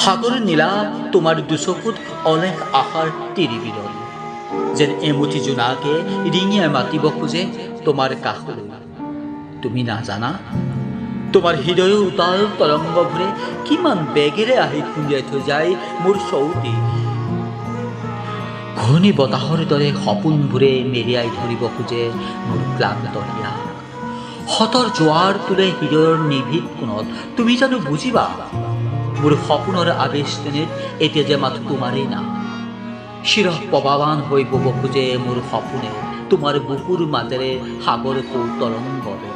সাগৰ নীলাভ তোমাৰ দুচকুত অলেখ আশাৰ তিৰিবিৰল, যেন এমুঠি জোনাকে ৰিঙিয়াই মাতিব খোজে তোমাৰ কাষলৈ। তুমি নাজানা তোমাৰ হৃদয়ৰ উতাল তৰংগবোৰে কিমান বেগেৰে আহি খুন্দিয়াই থৈ যায় মোৰ চৌদিশ। ঘূৰ্ণি বতাহৰ দৰে সপোনবোৰে মেৰিয়াই ধৰিব খোজে মোৰ ক্লান্ত হিয়াক। হতৰ জোৱাৰ তোলে হৃদয়ৰ নিভৃত কোণত। তুমি জানো বুজিবা মোৰ সপোনৰ আবেষ্টনীত এতিয়া যে মাথো তোমাৰেই নাম। শিৰঃ প্ৰৱাহমান হৈ বব খোজে মোৰ সপোনে তোমাৰ বুকুৰ মাজেৰে সাগৰ কৌতৰংগৰে।